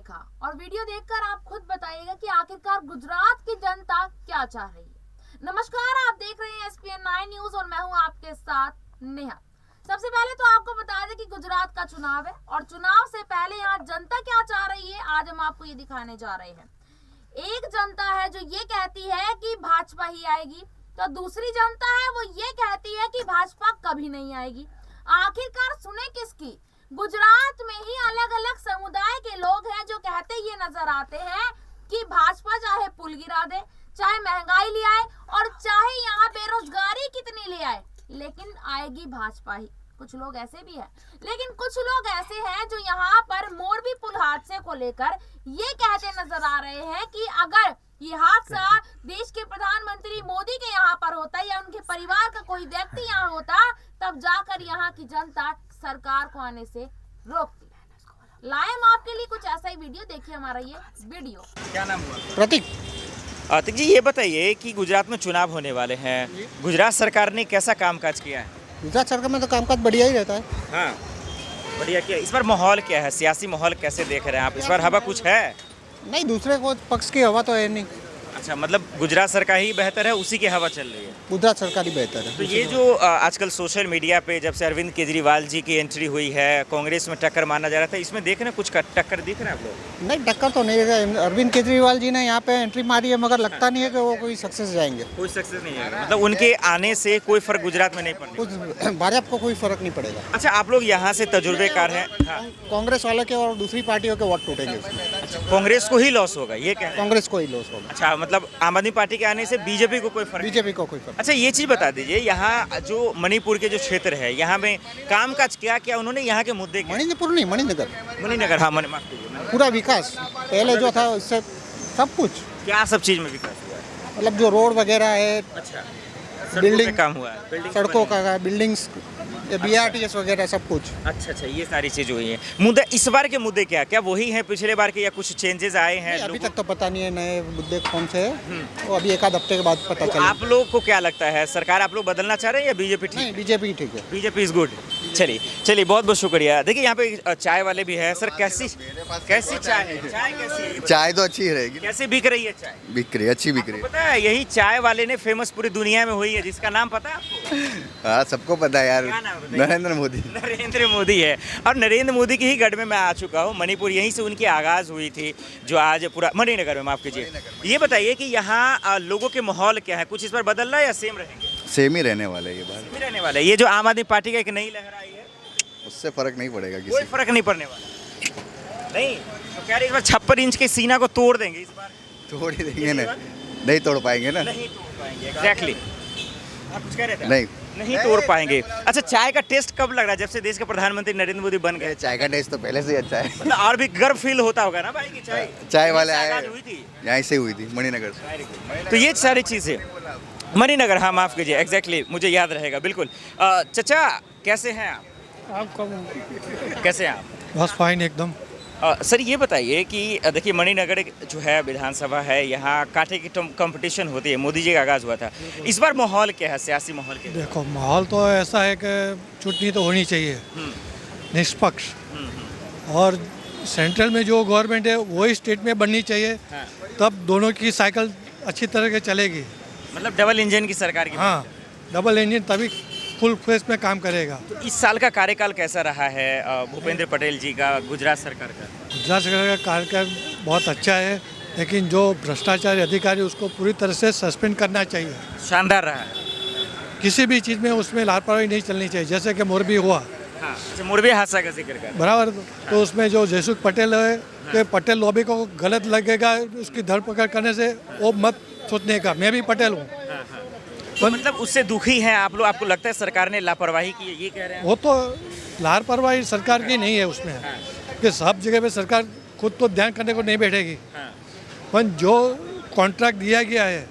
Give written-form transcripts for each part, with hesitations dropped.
देखा और वीडियो देखकर आप खुद बताइएगा कि आखिरकार गुजरात की जनता क्या चाह रही है। नमस्कार, आप देख रहे हैं SPN 9 न्यूज और मैं हूं आपके साथ नेहा। सबसे पहले तो आपको बता दें कि गुजरात का चुनाव है और चुनाव से पहले यहाँ जनता क्या चाह रही है आज हम आपको ये दिखाने जा रहे हैं। एक जनता है जो ये कहती है कि भाजपा ही आएगी, तो दूसरी जनता है वो ये कहती है कि भाजपा कभी नहीं आएगी। आखिरकार सुने किसकी? गुजरात में ही अलग अलग समुदाय के लोग हैं जो कहते ये नजर आते हैं कि भाजपा चाहे पुल गिरा दे, चाहे महंगाई ले आए और चाहे यहाँ बेरोजगारी कितनी ले आए, लेकिन आएगी भाजपा ही। कुछ लोग ऐसे भी हैं, लेकिन कुछ लोग ऐसे हैं जो यहाँ पर मोरबी पुल हादसे को लेकर ये कहते नजर आ रहे हैं कि अगर ये हादसा देश के प्रधानमंत्री मोदी के यहाँ पर होता या उनके परिवार का कोई व्यक्ति यहाँ होता, तब जाकर यहाँ की जनता सरकार को आने से रोकती। लाए हम आपके लिए कुछ ऐसा ही वीडियो, देखिए हमारा ये वीडियो। क्या नाम हुआ? प्रतीक। प्रतीक जी, ये बताइए कि गुजरात में चुनाव होने वाले हैं, गुजरात सरकार ने कैसा कामकाज किया है? गुजरात सरकार में तो कामकाज बढ़िया ही रहता है। हाँ, बढ़िया किया। इस बार माहौल क्या है, सियासी माहौल कैसे देख रहे हैं आप? इस बार हवा कुछ है? नहीं, दूसरे को पक्ष की हवा तो है नहीं। अच्छा, मतलब गुजरात सरकार ही बेहतर है, उसी की हवा चल रही है। गुजरात सरकार ही बेहतर है। तो ये जो आजकल सोशल मीडिया पे जब से अरविंद केजरीवाल जी की एंट्री हुई है, कांग्रेस में टक्कर माना जा रहा था, इसमें देख रहे हैं कुछ टक्कर दिख रहा है आप लोग? नहीं, टक्कर तो नहीं है। अरविंद केजरीवाल जी ने यहाँ पे एंट्री मारी है, मगर लगता नहीं है कि वो कोई सक्सेस जाएंगे। कोई सक्सेस नहीं है, मतलब उनके आने से कोई फर्क गुजरात में नहीं पड़ेगा? कुछ भाजपा को कोई फर्क नहीं पड़ेगा। अच्छा, आप लोग यहाँ से तजुर्बेकार हैं। हाँ। कांग्रेस वाले के और दूसरी पार्टियों के वोट टूटेंगे उसमें। कांग्रेस को ही लॉस होगा, ये क्या? कांग्रेस को ही लॉस होगा। अच्छा, मतलब आम आदमी पार्टी के आने से बीजेपी को कोई फर्क? बीजेपी को कोई फर्क। अच्छा, ये चीज बता दीजिए, यहाँ जो मणिपुर के जो क्षेत्र है, यहाँ में कामकाज क्या क्या उन्होंने, यहाँ के मुद्दे क्या? मणिपुर नहीं, मणिनगर। मणिनगर, हाँ, माफ कीजिए। पूरा विकास पहले जो था उससे सब कुछ। क्या सब चीज में विकास हुआ है? मतलब जो रोड वगैरह है, अच्छा, बिल्डिंग काम हुआ है, बिल्डिंग सड़कों का, बिल्डिंग्स, BRTS वगैरह सब कुछ। अच्छा, ये सारी चीज हुई है। मुद्दे इस बार के मुद्दे क्या क्या वही हैं पिछले बार के, या कुछ चेंजेस आए हैं? अभी तक तो पता नहीं है नए मुद्दे कौन से हैं, वो अभी एक आध हफ्ते के बाद पता तो चलेगा। आप लोग को क्या लगता है, सरकार आप लोग बदलना चाह रहे हैं या बीजेपी ठीक? नहीं, बीजेपी ठीक है। BJP is good. चलिए बहुत बहुत शुक्रिया। देखिए यहाँ पे चाय वाले भी हैं। सर, कैसी चाय है? चाय कैसी है? चाय तो अच्छी रहेगी। कैसे बिक रही है चाय? बिक रही है, अच्छी बिक रही है। पता है यही चाय वाले ने फेमस पूरी दुनिया में हुई है, जिसका नाम पता है आपको? हाँ, सबको पता है यार, क्या नाम है? नरेंद्र मोदी। नरेंद्र मोदी है, और नरेंद्र मोदी की ही गढ़ में मैं आ चुका हूँ। मणिपुर यहीं से उनकी आगाज हुई थी, जो आज पूरा मणिनगर में, माफ कीजिए। ये बताइए कि यहाँ लोगों के माहौल क्या है, कुछ इस बार बदल रहा है या सेम रहेंगे? सेम ही रहने वाला है ये बार। सेम ही रहने वाला है। ये जो आम आदमी पार्टी का एक नई लहर आई है, उससे फर्क नहीं पड़ेगा कोई किसी। फर्क नहीं पड़ने वाला। नहीं तो कह रहे इस बार 56 इंच के सीना को तोड़ देंगे इस बार। तोड़ ही देंगे ना, नहीं तोड़ पाएंगे ना। नहीं तोड़ पाएंगे, एग्जैक्टली। आप कुछ कह रहे थे? नहीं तोड़ पाएंगे। अच्छा, चाय का टेस्ट कब लग रहा है जब से देश के प्रधानमंत्री नरेंद्र मोदी बन गए? चाय का टेस्ट तो पहले से ही अच्छा है। मतलब और भी गर्व फील होता होगा ना भाई की चाय वाले यहीं से आए, आगाज हुई थी? यहाँ से हुई थी, मणिनगर से। तो ये सारी चीज़ें मणिनगर, हाँ माफ़ कीजिए, एग्जैक्टली, मुझे याद रहेगा बिल्कुल। चचा कैसे हैं आप? कैसे हैं आप? बस फाइन एकदम। सर, ये बताइए कि देखिए मणिनगर जो है विधानसभा है, यहाँ कांटे की कंपटीशन होती है, मोदी जी का आगाज़ हुआ था। इस बार माहौल क्या है, सियासी माहौल क्या है? देखो, माहौल तो ऐसा है कि चुटनी तो होनी चाहिए निष्पक्ष, और सेंट्रल में जो गवर्नमेंट है वही स्टेट में बननी चाहिए। हाँ। तब दोनों की साइकिल अच्छी तरह के चलेगी। मतलब डबल इंजन की सरकार की? हाँ, डबल इंजन तभी फुल फेस में काम करेगा। तो इस साल का कार्यकाल कैसा रहा है भूपेंद्र पटेल जी का, गुजरात सरकार का? गुजरात सरकार का कार्यकाल बहुत अच्छा है, लेकिन जो भ्रष्टाचारी अधिकारी उसको पूरी तरह से सस्पेंड करना चाहिए। शानदार रहा है। किसी भी चीज़ में उसमें लापरवाही नहीं चलनी चाहिए, जैसे कि मोरबी हुआ। हाँ, अच्छा, मोरबी हादसा का जिक्र कर। बराबर, तो उसमें जो जयसुख पटेल है कि पटेल लॉबी को गलत लगेगा उसकी धरपकड़ करने से, वो मत सोचने का। मैं भी पटेल हूँ। तो मतलब उससे दुखी हैं आप लोग? आपको लगता है सरकार ने लापरवाही की है, ये कह रहे हैं? वो तो लापरवाही सरकार की नहीं है उसमें, कि सब जगह पे सरकार खुद तो ध्यान करने को नहीं बैठेगी। पर जो कॉन्ट्रैक्ट दिया गया है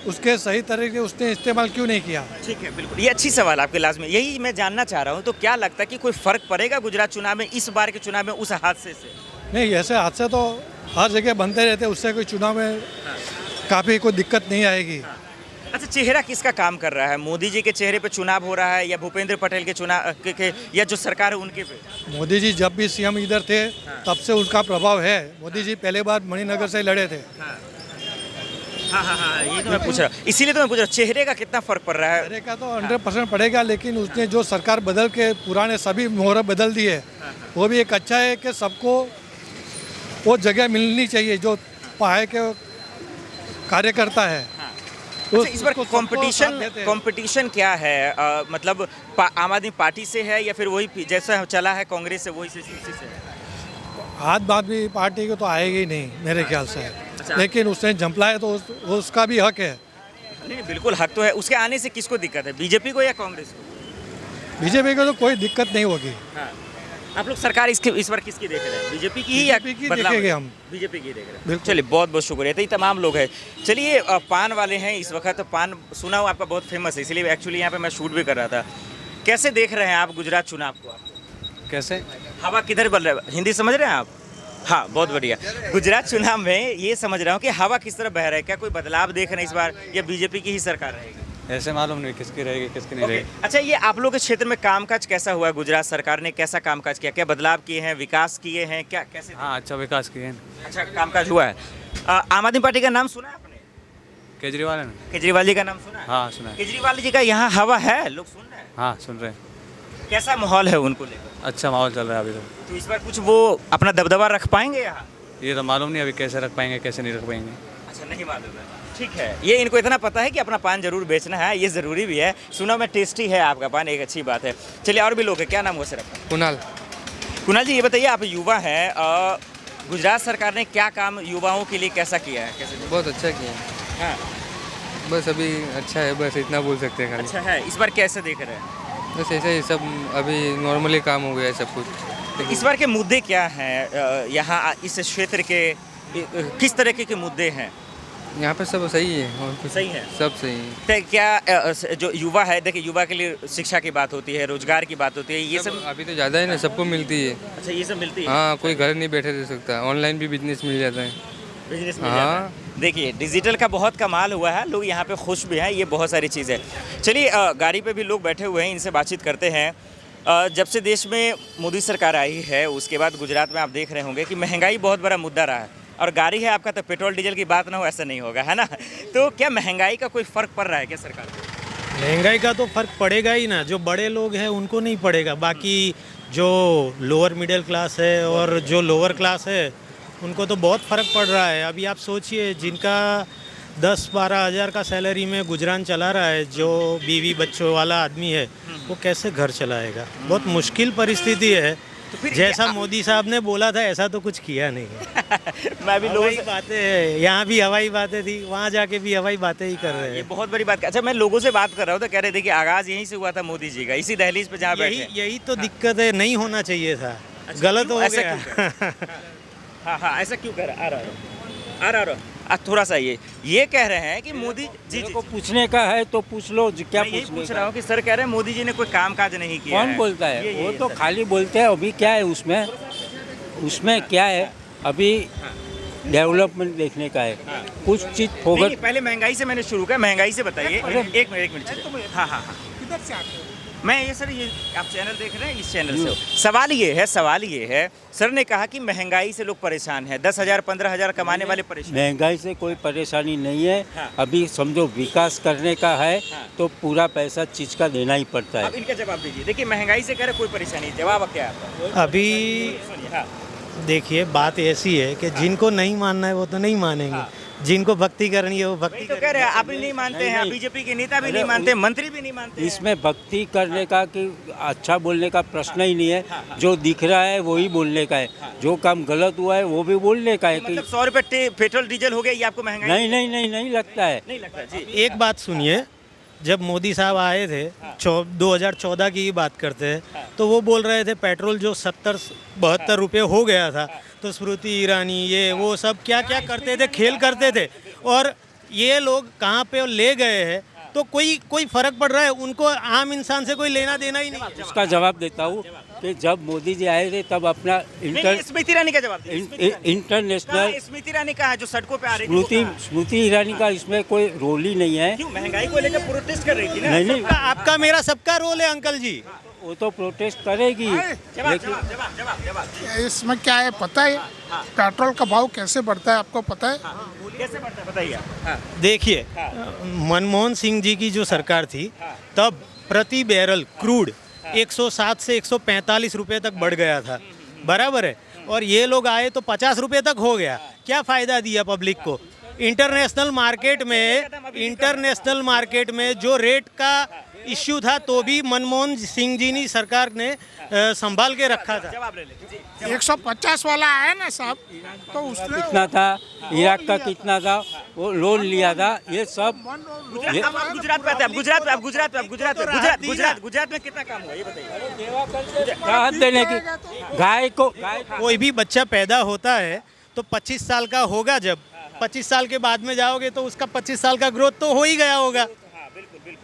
उसके सही तरीके उसने इस्तेमाल क्यों नहीं किया? ठीक है, बिल्कुल, ये अच्छी सवाल आपके लाजमी, यही मैं जानना चाह रहा हूँ। तो क्या लगता है कि कोई फर्क पड़ेगा गुजरात चुनाव में, इस बार के चुनाव में, उस हादसे से? नहीं, ऐसे हादसे तो हर जगह बनते रहते हैं, उससे कोई चुनाव में काफ़ी कोई दिक्कत नहीं आएगी। अच्छा, चेहरा किसका काम कर रहा है? मोदी जी के चेहरे पे चुनाव हो रहा है या भूपेंद्र पटेल के चुनाव के या जो सरकार है उनके पे? मोदी जी जब भी सीएम इधर थे तब से उनका प्रभाव है। मोदी जी पहले बार मणिनगर से लड़े थे। हाँ, ये तो मैं पूछ रहा हूँ, इसीलिए तो मैं पूछ रहा हूँ, चेहरे का कितना फर्क पड़ रहा है? चेहरे का तो 100% पड़ेगा, लेकिन उसने जो सरकार बदल के पुराने सभी मोहर बदल दिए, वो भी एक अच्छा है कि सबको वो जगह मिलनी चाहिए जो पाए के कार्यकर्ता है। अच्छा, इस बार कंपटीशन क्या है? मतलब आम आदमी पार्टी से है या फिर वही जैसा चला है कांग्रेस से वही से उसी से है? आम आदमी पार्टी को तो आएगी ही नहीं मेरे ख्याल से। लेकिन उसने झंपला है तो उसका भी हक है। नहीं, बिल्कुल हक तो है। उसके आने से किसको दिक्कत है, बीजेपी को या कांग्रेस को? बीजेपी को तो कोई दिक्कत नहीं होगी। हाँ। आप लोग सरकार इस बार किसकी देख रहे हैं, बीजेपी की ही या बीजेपी की बदलाव? देखेंगे हम। बीजेपी की देख रहे हैं। बिल्कुल। चलिए, बहुत बहुत शुक्रिया। तो ये तमाम लोग हैं। चलिए, पान वाले हैं इस वक्त। पान सुना हो आपका बहुत फेमस है, इसलिए एक्चुअली यहाँ पे मैं शूट भी कर रहा था। कैसे देख रहे हैं आप गुजरात चुनाव को? कैसे? हवा किधर बल रहा है? हिंदी समझ रहे हैं आप? हाँ, बहुत बढ़िया। गुजरात चुनाव में ये समझ रहा हूँ कि हवा किस तरह बह रहा है, क्या कोई बदलाव देख रहे हैं इस बार या बीजेपी की ही सरकार रहेगी? ऐसे मालूम नहीं किसकी रहेगी किसकी नहीं रहेगी। अच्छा, ये आप लोगों के क्षेत्र में कामकाज कैसा हुआ? गुजरात सरकार ने कैसा कामकाज किया? क्या बदलाव किए हैं, विकास किए हैं, क्या कैसे? हाँ, अच्छा विकास किए हैं। अच्छा कामकाज हुआ है। आम आदमी पार्टी का नाम सुना है आपने? केजरीवाल है ना? केजरीवाल जी का नाम सुना है? हाँ सुना है। केजरीवाल जी का यहाँ हवा है, लोग सुन रहे हैं? हाँ सुन रहे हैं। कैसा माहौल है उनको लेकर? अच्छा माहौल चल रहा है अभी तो इस बार कुछ वो अपना दबदबा रख पाएंगे यहाँ? तो। ये तो मालूम नहीं अभी कैसे रख पाएंगे कैसे नहीं रख पाएंगे। अच्छा, नहीं मालूम है। ठीक है, ये इनको इतना पता है कि अपना पान जरूर बेचना है, ये ज़रूरी भी है। सुना मैं टेस्टी है आपका पान, एक अच्छी बात है। चलिए, और भी लोग हैं। क्या नाम हुआ सर आपका? कुणाल। कुणाल जी, ये बताइए, आप युवा हैं, गुजरात सरकार ने क्या काम युवाओं के लिए कैसा किया है, कैसे? बहुत अच्छा किया है। हाँ, बस अभी अच्छा है, बस इतना बोल सकते हैं खाली। अच्छा है। इस बार कैसे देख रहे हैं? बस ऐसा ही सब अभी नॉर्मली काम हो गया है सब कुछ। तो इस बार के मुद्दे क्या हैं यहाँ इस क्षेत्र के? किस तरीके के मुद्दे हैं? यहाँ पे सब सही है और कुछ सही है? सब सही है। तो क्या जो युवा है, देखिए, युवा के लिए शिक्षा की बात होती है, रोजगार की बात होती है, ये सब। अभी तो ज़्यादा है ना, सबको मिलती है। अच्छा, ये सब मिलती है? हाँ, कोई घर नहीं बैठे रह सकता, ऑनलाइन भी बिजनेस मिल जाता है। बिजनेस में जाता है। देखिए, डिजिटल का बहुत कमाल हुआ है, लोग यहाँ पे खुश भी हैं, ये बहुत सारी चीज़ें। चलिए, गाड़ी पे भी लोग बैठे हुए हैं, इनसे बातचीत करते हैं। जब से देश में मोदी सरकार आई है, उसके बाद गुजरात में आप देख रहे होंगे कि महंगाई बहुत बड़ा मुद्दा रहा है। और गाड़ी है आपका, तो पेट्रोल डीजल की बात ना हो ऐसा नहीं होगा, है ना? तो क्या महंगाई का कोई फ़र्क पड़ रहा है क्या सरकार को? महंगाई का तो फर्क पड़ेगा ही ना, जो बड़े लोग हैं उनको नहीं पड़ेगा, बाकी जो लोअर मिडिल क्लास है और जो लोअर क्लास है उनको तो बहुत फ़र्क पड़ रहा है। अभी आप सोचिए, जिनका 10-12 हज़ार का सैलरी में गुजरान चला रहा है, जो बीवी बच्चों वाला आदमी है, वो कैसे घर चलाएगा? बहुत मुश्किल परिस्थिति है। तो जैसा मोदी साहब ने बोला था ऐसा तो कुछ किया नहीं है। मैं भी लोगों हवाई से बातें हैं, यहाँ भी हवाई बातें थी, वहाँ जाके भी हवाई बातें ही कर रहे ये हैं। बहुत बड़ी बात। अच्छा, मैं लोगों से बात कर रहा हूँ तो कह रहे थे कि आगाज़ यहीं से हुआ था मोदी जी का, इसी दहलीज पे जहाँ बैठे। यही तो दिक्कत है, नहीं होना चाहिए था, अच्छा, गलत क्यों? हो ऐसा गया। क्यों कर? हाँ, ऐसा क्यों कर? आ रहा थोड़ा सा ये कह रहे हैं कि मोदी जी को पूछने का है तो पूछ लो, क्या मैं यही पूछने पूछ का रहा हूँ कि सर कह रहे हैं मोदी जी ने कोई काम काज नहीं किया कौन है। बोलता है? ये वो तो सर। खाली बोलते हैं। अभी क्या है उसमें क्या है? अभी डेवलपमेंट देखने का है, कुछ चीज़ फोकस। नहीं, पहले महंगाई से मैंने शुरू किया, महंगाई से बताइए। एक मिनट। हाँ। मैं ये सर, ये आप चैनल देख रहे हैं, इस चैनल से सवाल ये है सर ने कहा कि महंगाई से लोग परेशान हैं, 10,000 15,000 कमाने वाले परेशान। महंगाई से कोई परेशानी नहीं है। हाँ। अभी समझो विकास करने का है हाँ। तो पूरा पैसा चीज़ का देना ही पड़ता अब है। इनका जवाब दीजिए। देखिए, महंगाई से कह रहे कोई परेशानी, जवाब क्या है आपका? अभी सुनिए। हाँ, देखिए, बात ऐसी है कि जिनको नहीं मानना है वो तो नहीं मानेंगे, जिनको भक्ति करनी है वो भक्ति तो कह रहे हैं आप भी नहीं मानते हैं, नहीं। बीजेपी के नेता भी नहीं मानते, मंत्री भी नहीं मानते हैं। इसमें भक्ति करने का कि अच्छा बोलने का प्रश्न ही नहीं है। जो दिख रहा है वही बोलने का है, जो काम गलत हुआ है वो भी बोलने का है कि मतलब 100 रुपये पेट्रोल डीजल हो गया, ये आपको महंगाई नहीं लगता है। नहीं लगता जी? एक बात सुनिए, जब मोदी साहब आए थे 2014 की ही बात करते हैं, तो वो बोल रहे थे पेट्रोल जो 70-72 रुपये हो गया था, तो स्मृति ईरानी ये वो सब क्या क्या करते थे, खेल करते थे, और ये लोग कहाँ पे ले गए हैं, तो कोई फ़र्क पड़ रहा है? उनको आम इंसान से कोई लेना देना ही नहीं है। उसका जवाब देता हूँ। कि जब मोदी जी आए थे तब अपना नहीं, स्मृति ईरानी का जवाब दीजिए। इंटरनेशनल स्मृति ईरानी कहाँ है जो सड़कों पे आ रही थी? स्मृति ईरानी का इसमें कोई रोल ही नहीं है। क्यों? महंगाई को लेकर प्रोटेस्ट कर रही थी ना। नहीं आपका मेरा सबका रोल है अंकल जी। वो तो प्रोटेस्ट करेगी, जवाब लेकिन जवाब जवाब जवाब जवाब इसमें क्या है पता है? पेट्रोल का भाव कैसे बढ़ता है आपको पता है? कैसे बढ़ता है बताइए। हाँ, देखिए, मनमोहन सिंह जी की जो सरकार थी तब प्रति बैरल क्रूड 107 से 145 रुपए तक बढ़ गया था, बराबर है। और ये लोग आए तो 50 रुपए तक हो गया। क्या फ़ायदा दिया पब्लिक को? इंटरनेशनल मार्केट में जो रेट का इश्यू था तो भी मनमोहन सिंह जी ने सरकार ने संभाल के रखा था। जवाब ले ले। 150 वाला आया ना साहब, तो उसने कितना था, इराक का कितना था, वो लोन लिया था, ये सब आप गुजरात पे आते हैं, गुजरात में कितना काम हुआ ये बताइए। राहत देने की। गाय को कोई भी बच्चा पैदा होता है तो 25 साल का होगा, जब 25 साल के बाद में जाओगे तो उसका 25 साल का ग्रोथ तो हो ही गया होगा।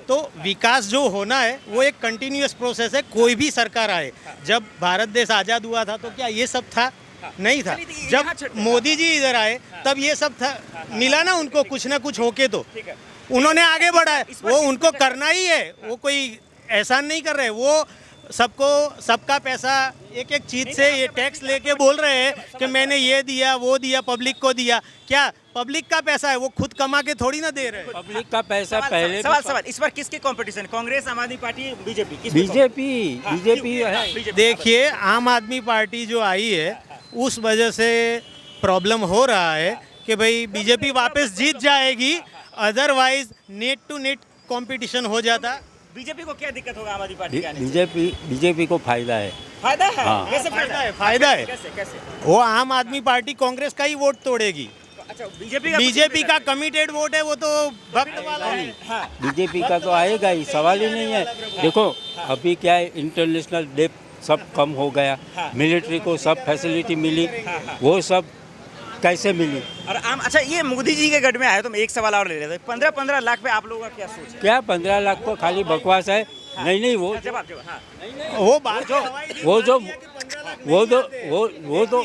तो विकास जो होना है वो एक कंटिन्यूअस प्रोसेस है, कोई भी सरकार आए। जब भारत देश आज़ाद हुआ था तो क्या ये सब था? नहीं था। जब मोदी जी इधर आए तब ये सब था, मिला ना उनको कुछ ना कुछ होके, तो उन्होंने आगे बढ़ा है। वो उनको करना ही है, वो कोई एहसान नहीं कर रहे। वो सबको सबका पैसा एक एक चीज से ये टैक्स लेके बोल रहे हैं कि मैंने ये दिया वो दिया, पब्लिक को दिया। क्या पब्लिक का पैसा है? वो खुद कमा के थोड़ी ना दे रहे हैं। पब्लिक का पैसा पहले सवाल इस बार किसके कंपटीशन? कांग्रेस, आम आदमी पार्टी, बीजेपी? बीजेपी है। देखिए, आम आदमी पार्टी जो आई है उस वजह से प्रॉब्लम हो रहा है कि भाई बीजेपी वापस जीत जाएगी, otherwise net to net competition हो जाता। बीजेपी को क्या दिक्कत होगा आम आदमी पार्टी के आने से? बीजेपी को फायदा है। फायदा है? हाँ। कैसे फायदा है? फायदा है। कैसे? वो आम आदमी पार्टी कांग्रेस का ही वोट तोड़ेगी। अच्छा, बीजेपी का कमिटेड वोट है, वो तो भक्त वाला है। बीजेपी का तो आएगा ही, सवाल ही नहीं है। देखो अभी क्या है, इंटरनेशनल डेट सब कम हो गया, मिलिट्री को सब फैसिलिटी मिली, वो सब कैसे मिली? और अच्छा, ये मोदी जी के गढ़ में आए तो मैं एक सवाल और ले लेता हूँ। 15-15 लाख पे आप लोगों का क्या सोच है? क्या 15 लाख को खाली बकवास है? नहीं वो जवाब हाँ। वो बात वो तो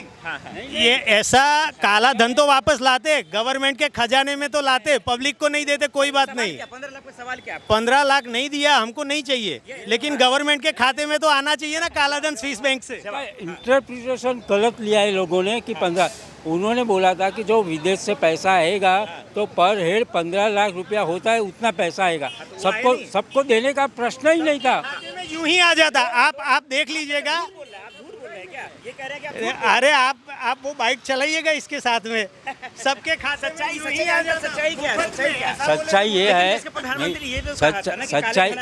ये ऐसा काला धन तो वापस लाते, गवर्नमेंट के खजाने में तो लाते, पब्लिक को नहीं देते। कोई बात नहीं। 15 लाख पे सवाल क्या? 15 लाख नहीं दिया, हमको नहीं चाहिए, लेकिन गवर्नमेंट के खाते में तो आना चाहिए ना काला धन स्विस बैंक से। इंटरप्रिटेशन गलत लिया है लोगों ने कि 15। उन्होंने बोला था कि जो विदेश से पैसा आएगा तो पर हेड 15 लाख रुपया होता है, उतना पैसा आएगा। सबको देने का प्रश्न ही नहीं था। यूं ही आ जाता। आप देख लीजिएगा। ये कह रहे हैं कि अरे आप वो बाइक चलाइएगा इसके साथ में, सबके खाते सच्चाई ये है,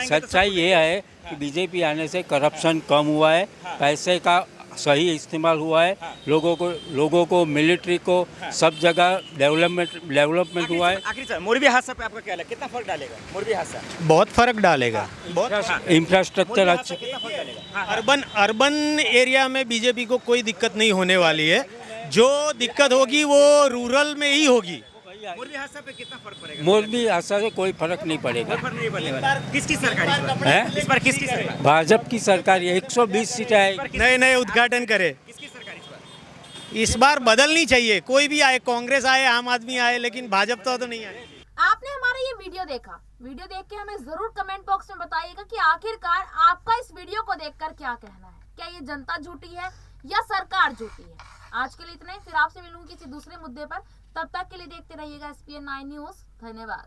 सच्चाई ये है कि बीजेपी आने से करप्शन कम हुआ है, पैसे का सही इस्तेमाल हुआ है, लोगों को मिलिट्री को सब जगह डेवलपमेंट हुआ है। आखिर सर, मोरबी हादसा पे आपका क्या लगता है, कितना फर्क डालेगा मोरबी हादसा? बहुत फर्क डालेगा। इंफ्रास्ट्रक्चर अच्छा। अर्बन एरिया में बीजेपी को कोई दिक्कत नहीं होने वाली है। जो दिक्कत होगी वो रूरल में ही होगी। मोरबी हादसा पे कितना फर्क पड़ेगा? मोरबी हादसा से कोई फर्क नहीं पड़ेगा। किसकी सरकार इस बार? किसकी सरकार? भाजपा की सरकार 120 सीटें है। नए उद्घाटन करे। किसकी सरकार इस बार बदलनी चाहिए, कोई भी आए, कांग्रेस आए, आम आदमी आए, लेकिन भाजपा तो नहीं आए। आपने हमारा ये वीडियो देखा, वीडियो देख के हमें जरूर कमेंट बॉक्स में बताइएगा कि आखिरकार आपका इस वीडियो को देखकर क्या कहना है। क्या ये जनता झूठी है या सरकार झूठी है? आज के लिए इतना ही, फिर आपसे मिलूंगी किसी दूसरे मुद्दे पर। तब तक के लिए देखते रहिएगा SPN 9 न्यूज। धन्यवाद।